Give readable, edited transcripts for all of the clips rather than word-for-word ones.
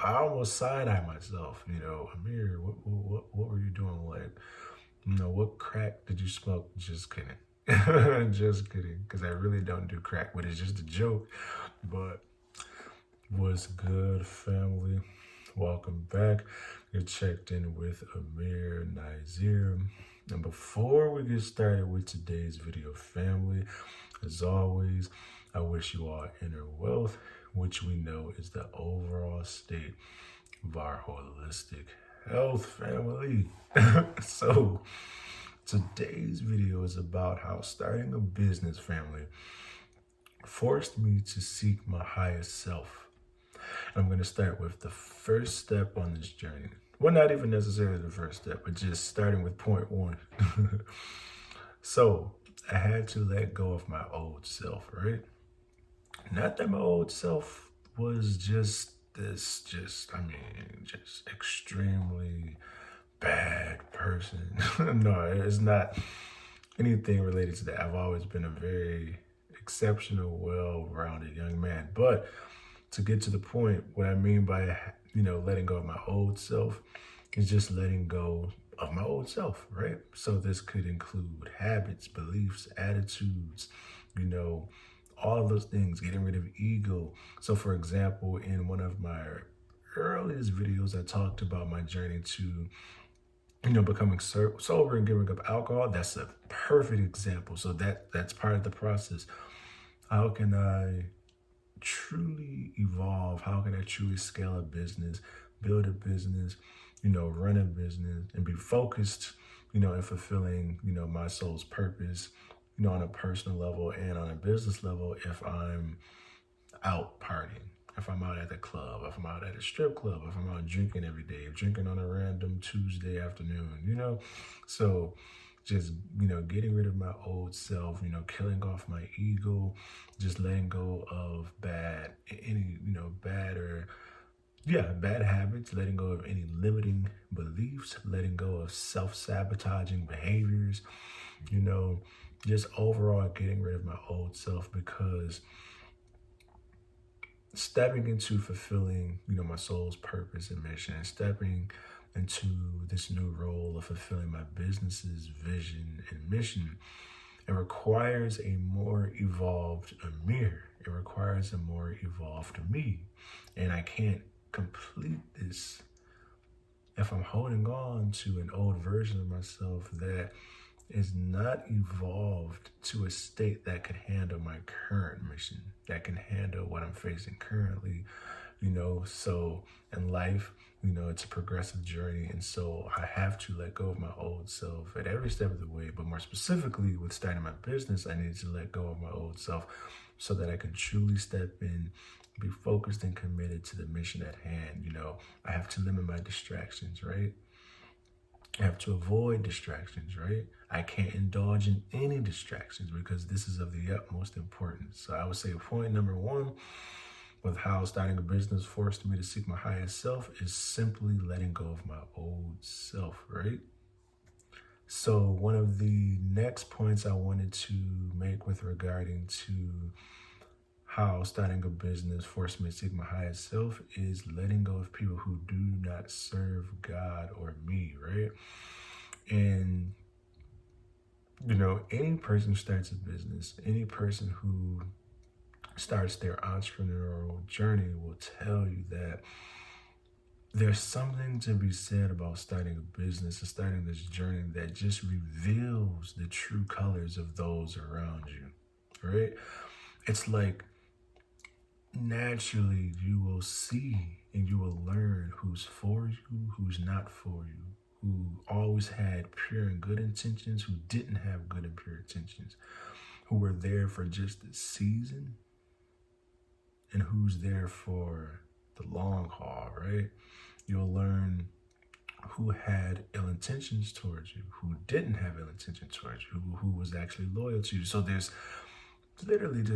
I almost side-eye myself, Amir, what were you doing? Like, what crack did you smoke? Just kidding. Just kidding, because I really don't do crack, but it's just a joke. But what's good, family? Welcome back. You're checked in with Amir Nazir. And before we get started with today's video, family, as always, I wish you all inner wealth, which we know is the overall state of our holistic health, family. So, today's video is about how starting a business, family, forced me to seek my highest self. I'm going to start with the first step on this journey. Well, not even necessarily the first step, but just starting with point one. So, I had to let go of my old self, right? Not that my old self was just extremely bad person. No, it's not anything related to that. I've always been a very exceptional, well-rounded young man. But to get to the point, what I mean by, letting go of my old self is just letting go of my old self, right? So this could include habits, beliefs, attitudes, all of those things, getting rid of ego. So for example, in one of my earliest videos, I talked about my journey to, becoming sober and giving up alcohol. That's a perfect example. So that's part of the process. How can I truly evolve? How can I truly scale a business, build a business, run a business, and be focused, and fulfilling, my soul's purpose, on a personal level and on a business level if I'm out partying, if I'm out at the club, if I'm out at a strip club, if I'm out drinking every day, drinking on a random Tuesday afternoon, So just, getting rid of my old self, killing off my ego, just letting go of bad habits, letting go of any limiting beliefs, letting go of self-sabotaging behaviors, just overall getting rid of my old self, because stepping into fulfilling, my soul's purpose and mission, and stepping into this new role of fulfilling my business's vision and mission, it requires a more evolved Amir. It requires a more evolved me. And I can't complete this if I'm holding on to an old version of myself that is not evolved to a state that can handle my current mission, that can handle what I'm facing currently, So in life, it's a progressive journey. And so I have to let go of my old self at every step of the way. But more specifically, with starting my business, I needed to let go of my old self so that I could truly step in, be focused and committed to the mission at hand. I have to limit my distractions, right? I have to avoid distractions, right? I can't indulge in any distractions because this is of the utmost importance. So I would say point number one with how starting a business forced me to seek my highest self is simply letting go of my old self, right? So one of the next points I wanted to make with regarding to how starting a business forced me to seek my highest self is letting go of people who do not serve God or me, right? And, any person who starts a business, any person who starts their entrepreneurial journey will tell you that there's something to be said about starting a business and starting this journey that just reveals the true colors of those around you, right? It's like naturally you will see and you will learn who's for you, who's not for you, who always had pure and good intentions, who didn't have good and pure intentions, who were there for just a season, and who's there for the long haul, right? You'll learn who had ill intentions towards you, who didn't have ill intentions towards you, who was actually loyal to you. So there's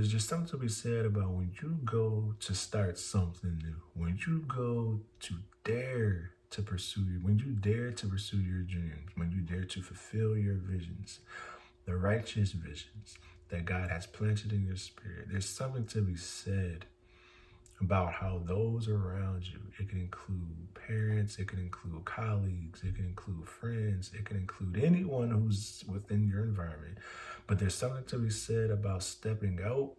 just something to be said about when you go to start something new, when you go to dare to pursue when you dare to pursue your dreams, when you dare to fulfill your visions, the righteous visions that God has planted in your spirit. There's something to be said about how those around you, it can include parents, it can include colleagues, it can include friends, it can include anyone who's within your environment. But there's something to be said about stepping out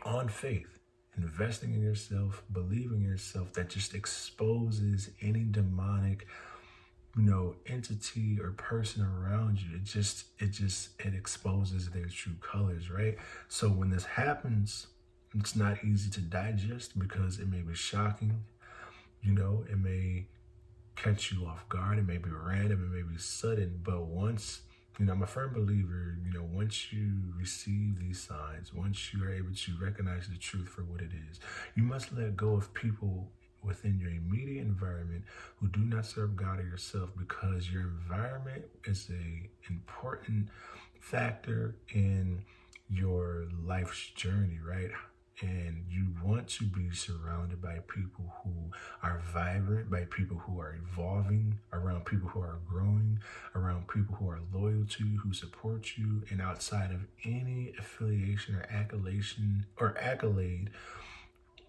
on faith, investing in yourself, believing in yourself, that just exposes any demonic, entity or person around you. It exposes their true colors, right? So when this happens, it's not easy to digest because it may be shocking. It may catch you off guard. It may be random. It may be sudden. But once, I'm a firm believer, once you receive these signs, once you are able to recognize the truth for what it is, you must let go of people within your immediate environment who do not serve God or yourself, because your environment is an important factor in your life's journey, right? And you want to be surrounded by people who are vibrant, by people who are evolving, around people who are growing, around people who are loyal to you, who support you, and outside of any affiliation or accolade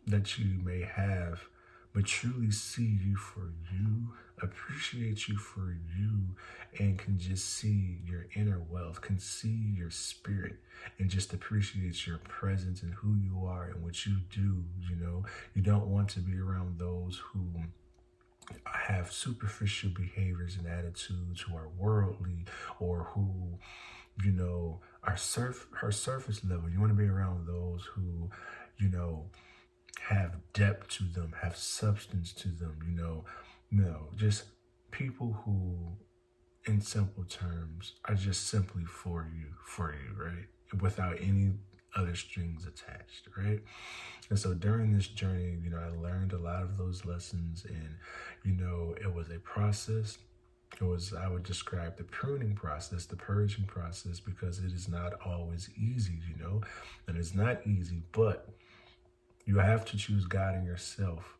that you may have, but truly see you for you, appreciate you for you, and can just see your inner wealth, can see your spirit, and just appreciate your presence and who you are and what you do. You don't want to be around those who have superficial behaviors and attitudes, who are worldly, or who, are surface level. You want to be around those who, have depth to them, have substance to them, just people who, in simple terms, are just simply for you, right? Without any other strings attached, right? And so during this journey, I learned a lot of those lessons, and, it was a process. I would describe the pruning process, the purging process, because it is not always easy, and it's not easy, but you have to choose God in yourself.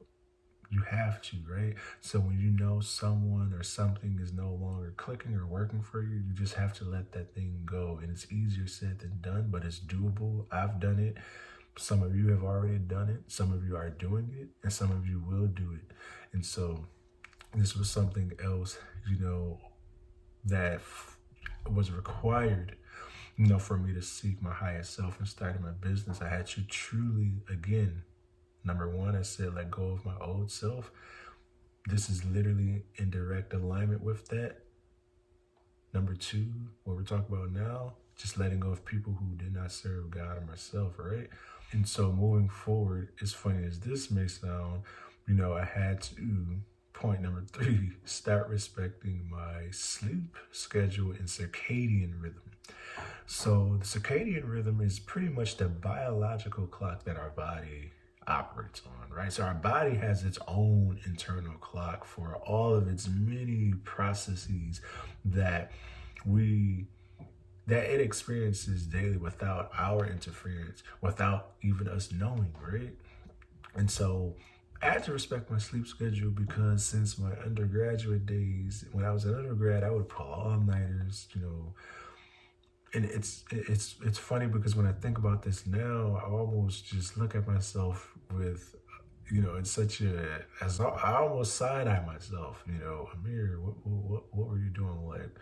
You have to, right? So when someone or something is no longer clicking or working for you, you just have to let that thing go. And it's easier said than done, but it's doable. I've done it. Some of you have already done it. Some of you are doing it, and some of you will do it. And so this was something else, that was required, for me to seek my highest self and starting my business. I had to truly, again, number one, I said, let go of my old self. This is literally in direct alignment with that. Number two, what we're talking about now, just letting go of people who did not serve God or myself, right? And so moving forward, as funny as this may sound, I had to, point number three, start respecting my sleep schedule and circadian rhythm. So the circadian rhythm is pretty much the biological clock that our body operates on, right? So our body has its own internal clock for all of its many processes that it experiences daily without our interference, without even us knowing, right? And so I had to respect my sleep schedule, because since my undergraduate days, when I was an undergrad, I would pull all-nighters, and it's funny because when I think about this now, I almost just look at myself with, in such I almost side-eye myself, Amir, what were you doing? Like,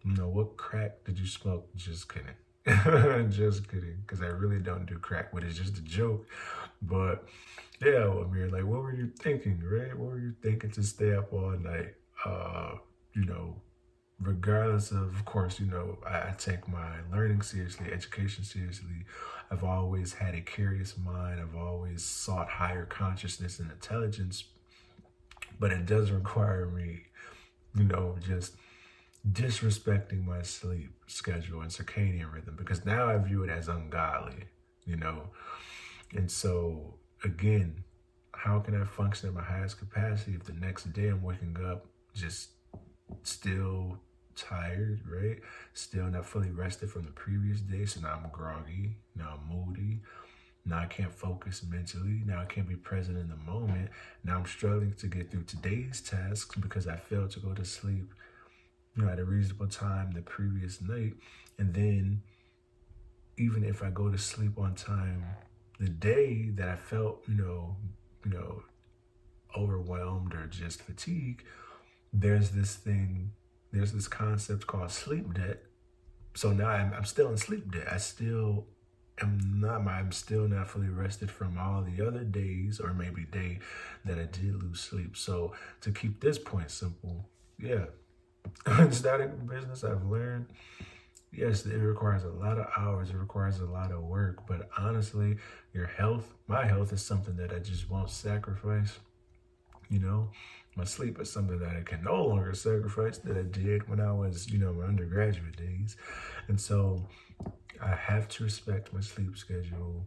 what crack did you smoke? Just kidding. Just kidding, because I really don't do crack, but it's just a joke. But yeah, Amir, like, what were you thinking, right? What were you thinking to stay up all night? Regardless of course, I take my learning seriously, education seriously. I've always had a curious mind. I've always sought higher consciousness and intelligence, but it does require me, just disrespecting my sleep schedule and circadian rhythm, because now I view it as ungodly, And so again, how can I function at my highest capacity if the next day I'm waking up just still tired, right? Still not fully rested from the previous day. So now I'm groggy, now I'm moody, now I can't focus mentally, now I can't be present in the moment. Now I'm struggling to get through today's tasks because I failed to go to sleep, at a reasonable time the previous night. And then even if I go to sleep on time the day that I felt, overwhelmed or just fatigued, there's this concept called sleep debt. So now I'm still in sleep debt. I'm still not fully rested from all the other days or maybe day that I did lose sleep. So to keep this point simple, yeah, starting a business, I've learned, yes, it requires a lot of hours, it requires a lot of work, but honestly, my health is something that I just won't sacrifice. My sleep is something that I can no longer sacrifice that I did when I was, my undergraduate days. And so I have to respect my sleep schedule,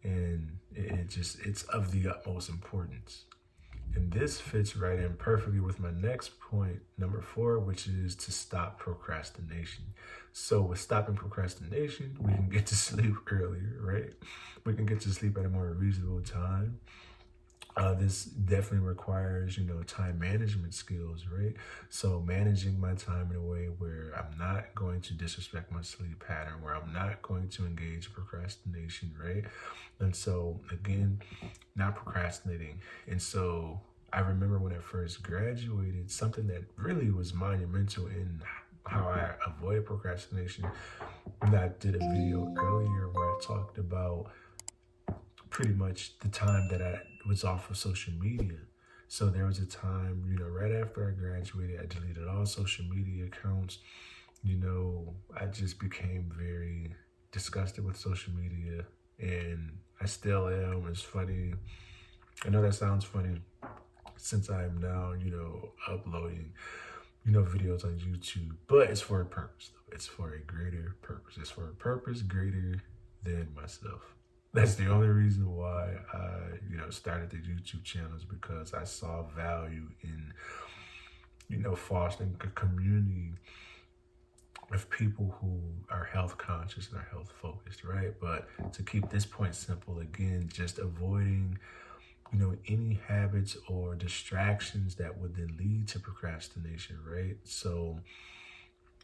and it's of the utmost importance. And this fits right in perfectly with my next point, number 4, which is to stop procrastination. So with stopping procrastination, we can get to sleep earlier, right? We can get to sleep at a more reasonable time. This definitely requires, time management skills, right? So managing my time in a way where I'm not going to disrespect my sleep pattern, where I'm not going to engage in procrastination, right? And so again, not procrastinating. And so I remember when I first graduated, something that really was monumental in how I avoid procrastination. And I did a video earlier where I talked about pretty much the time that I was off of social media. So there was a time, right after I graduated, I deleted all social media accounts. I just became very disgusted with social media, and I still am. It's funny. I know that sounds funny since I am now, uploading, videos on YouTube, but it's for a purpose, though. It's for a greater purpose. It's for a purpose greater than myself. That's the only reason why I, started the YouTube channel, is because I saw value in, fostering a community of people who are health conscious and are health focused, right? But to keep this point simple, again, just avoiding, any habits or distractions that would then lead to procrastination, right? So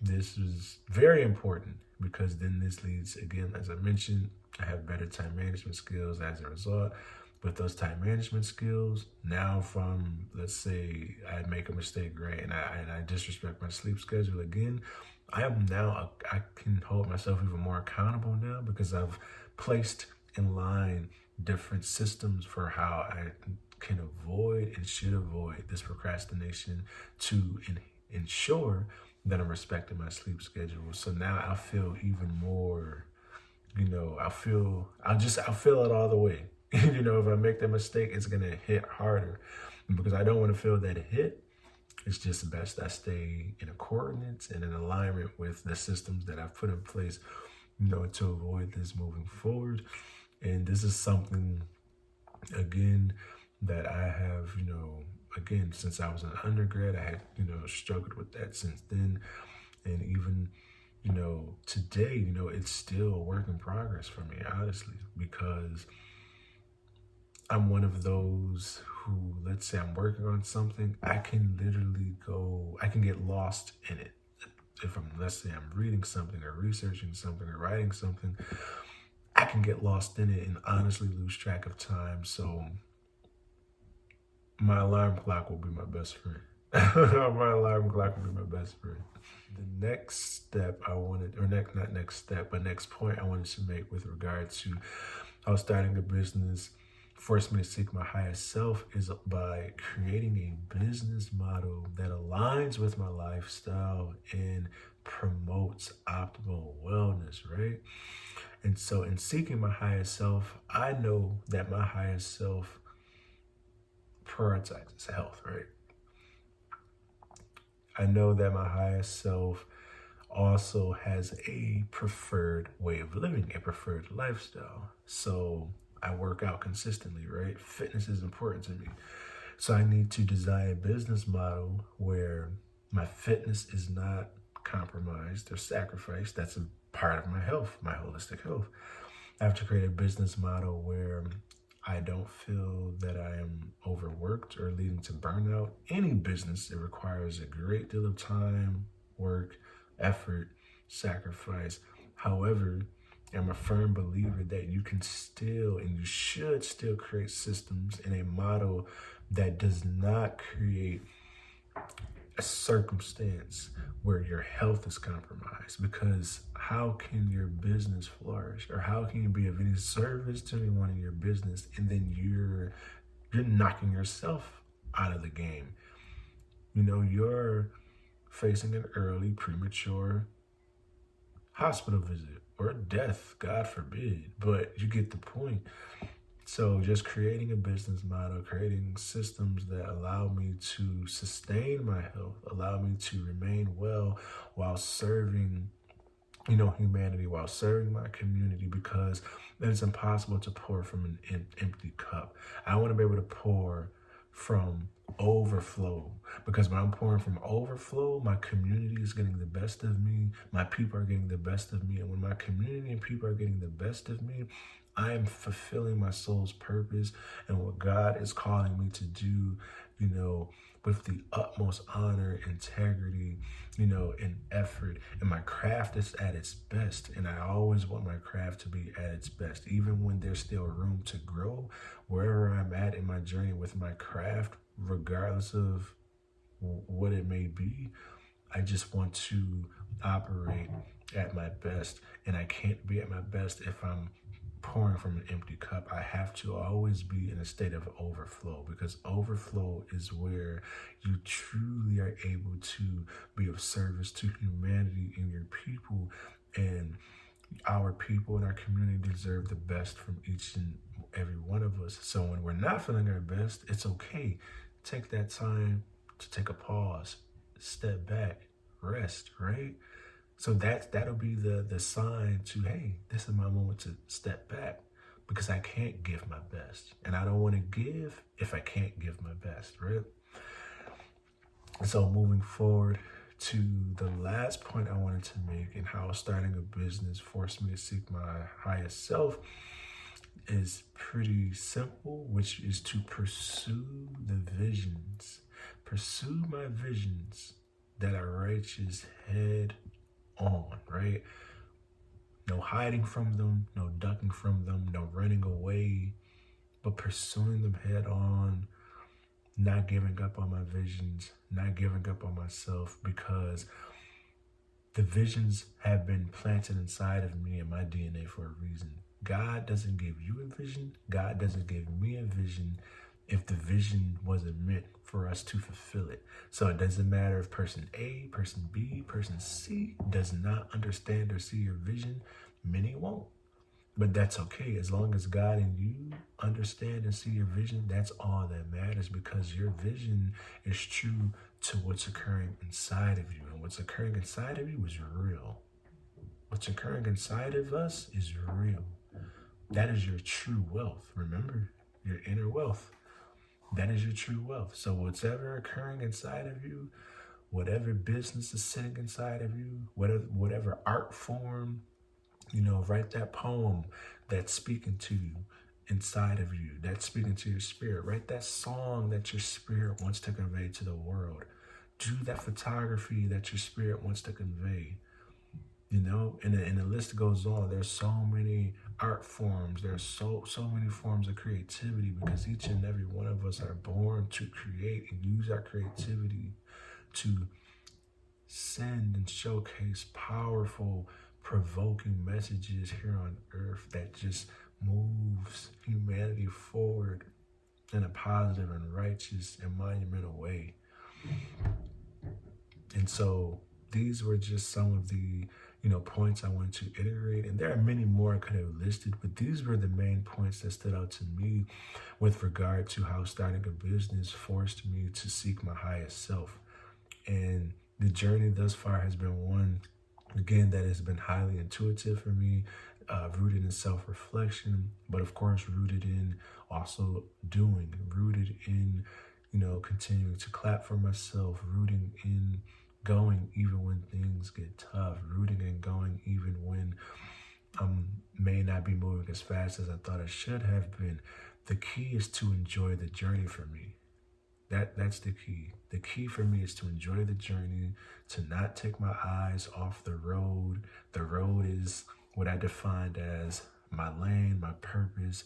this is very important, because then this leads, again, as I mentioned, I have better time management skills as a result. With those time management skills, now from, let's say I make a mistake, right, and I disrespect my sleep schedule again, I can hold myself even more accountable now, because I've placed in line different systems for how I can avoid and should avoid this procrastination to ensure that I'm respecting my sleep schedule. So now I feel even more, I'll feel it all the way. If I make that mistake, it's going to hit harder. And because I don't want to feel that hit, it's just best I stay in accordance and in alignment with the systems that I've put in place, to avoid this moving forward. And this is something, again, that I have, again, since I was an undergrad, I had, struggled with that since then. And even, today, it's still a work in progress for me, honestly, because I'm one of those who, let's say I'm working on something, I can get lost in it. Let's say I'm reading something or researching something or writing something, I can get lost in it and honestly lose track of time. So my alarm clock will be my best friend. My alarm clock will be my best friend. The next step next point I wanted to make with regard to how starting a business forced me to seek my highest self is by creating a business model that aligns with my lifestyle and promotes optimal wellness, right? And so in seeking my highest self, I know that my highest self prioritizes health, right? I know that my highest self also has a preferred way of living, a preferred lifestyle. So I work out consistently, right? Fitness is important to me. So I need to design a business model where my fitness is not compromised or sacrificed. That's a part of my health, my holistic health. I have to create a business model where I don't feel that I am overworked or leading to burnout. Any business, it requires a great deal of time, work, effort, sacrifice. However, I'm a firm believer that you can still and you should still create systems in a model that does not create a circumstance where your health is compromised. Because how can your business flourish, or how can you be of any service to anyone in your business, and then you're knocking yourself out of the game? You're facing an early premature hospital visit or death, God forbid, but you get the point. So just creating a business model, creating systems that allow me to sustain my health, allow me to remain well while serving, humanity, while serving my community, because it's impossible to pour from an empty cup. I want to be able to pour from overflow, because when I'm pouring from overflow, my community is getting the best of me, my people are getting the best of me, and when my community and people are getting the best of me, I am fulfilling my soul's purpose and what God is calling me to do, with the utmost honor, integrity, and effort. And my craft is at its best. And I always want my craft to be at its best, even when there's still room to grow. Wherever I'm at in my journey with my craft, regardless of what it may be, I just want to operate at my best. And I can't be at my best if I'm pouring from an empty cup. I have to always be in a state of overflow, because overflow is where you truly are able to be of service to humanity and your people. And our people and our community deserve the best from each and every one of us. So when we're not feeling our best, it's okay. Take that time to take a pause, step back, rest, right? So that'll be the sign to, hey, this is my moment to step back, because I can't give my best. And I don't want to give if I can't give my best, right? So moving forward to the last point I wanted to make, and how starting a business forced me to seek my highest self, is pretty simple, which is to pursue the visions. Pursue my visions that are righteous head on, right? No hiding from them, no ducking from them, no running away, but pursuing them head on, not giving up on my visions, not giving up on myself, because the visions have been planted inside of me and my DNA for a reason. God doesn't give you a vision. God doesn't give me a vision if the vision wasn't meant for us to fulfill it. So it doesn't matter if person A, person B, person C does not understand or see your vision. Many won't. But that's okay. As long as God and you understand and see your vision, that's all that matters, because your vision is true to what's occurring inside of you. And what's occurring inside of you is real. What's occurring inside of us is real. That is your true wealth. Remember, your inner wealth. That is your true wealth. So whatever occurring inside of you, whatever business is sitting inside of you, whatever art form, write that poem that's speaking to you inside of you, that's speaking to your spirit. Write that song that your spirit wants to convey to the world. Do that photography that your spirit wants to convey. And the list goes on. There's so many art forms. There's so many forms of creativity, because each and every one of us are born to create and use our creativity to send and showcase powerful, provoking messages here on earth that just moves humanity forward in a positive and righteous and monumental way. And so these were just some of the points I wanted to iterate, and there are many more I could have listed, but these were the main points that stood out to me with regard to how starting a business forced me to seek my highest self. And the journey thus far has been one, again, that has been highly intuitive for me, rooted in self-reflection, but of course rooted in also doing, rooted in continuing to clap for myself, rooting in going even when things get tough, rooting and going even when I may not be moving as fast as I thought I should have been. The key is to enjoy the journey for me. That's the key. The key for me is to enjoy the journey, to not take my eyes off the road. The road is what I defined as my lane, my purpose,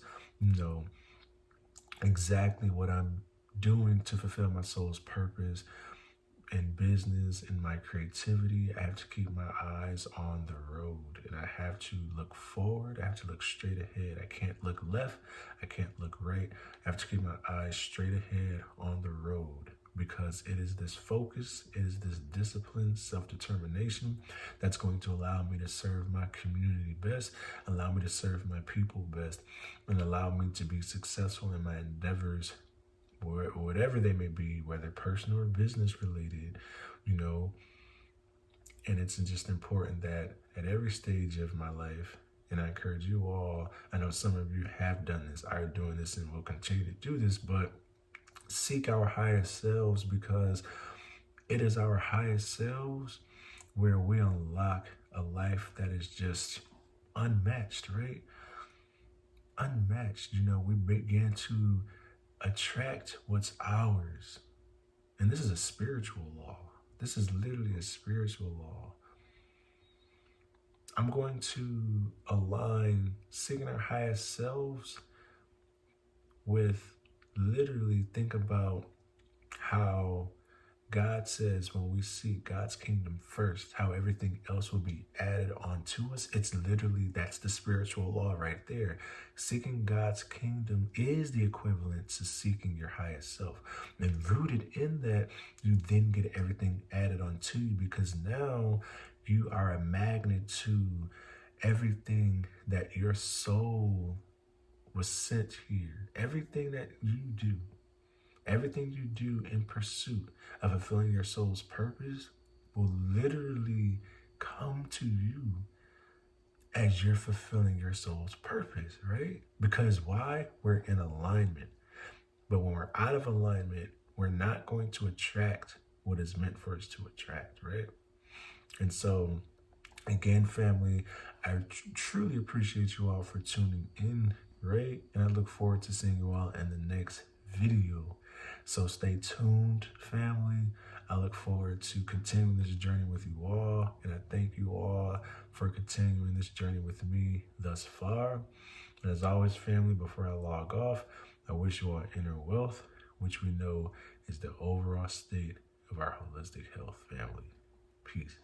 exactly what I'm doing to fulfill my soul's purpose in business, in my creativity. I have to keep my eyes on the road, and I have to look forward. I have to look straight ahead. I can't look left. I can't look right. I have to keep my eyes straight ahead on the road, because it is this focus, it is this discipline, self-determination that's going to allow me to serve my community best, allow me to serve my people best, and allow me to be successful in my endeavors, whatever they may be, whether personal or business related, and it's just important that at every stage of my life, and I encourage you all, I know some of you have done this, are doing this, and will continue to do this, but seek our highest selves, because it is our highest selves where we unlock a life that is just unmatched, right? Unmatched. We begin to attract what's ours. And this is a spiritual law. This is literally a spiritual law. I'm going to align seeking our highest selves with literally think about how God says when we seek God's kingdom first, how everything else will be added onto us. It's literally, that's the spiritual law right there. Seeking God's kingdom is the equivalent to seeking your highest self. And rooted in that, you then get everything added onto you, because now you are a magnet to everything that your soul was sent here. Everything that you do. Everything you do in pursuit of fulfilling your soul's purpose will literally come to you as you're fulfilling your soul's purpose, right? Because why? We're in alignment. But when we're out of alignment, we're not going to attract what is meant for us to attract, right? And so, again, family, I truly appreciate you all for tuning in, right? And I look forward to seeing you all in the next video. So stay tuned, family. I look forward to continuing this journey with you all, and I thank you all for continuing this journey with me thus far. And as always, family, before I log off, I wish you all inner wealth, which we know is the overall state of our holistic health, family. Peace.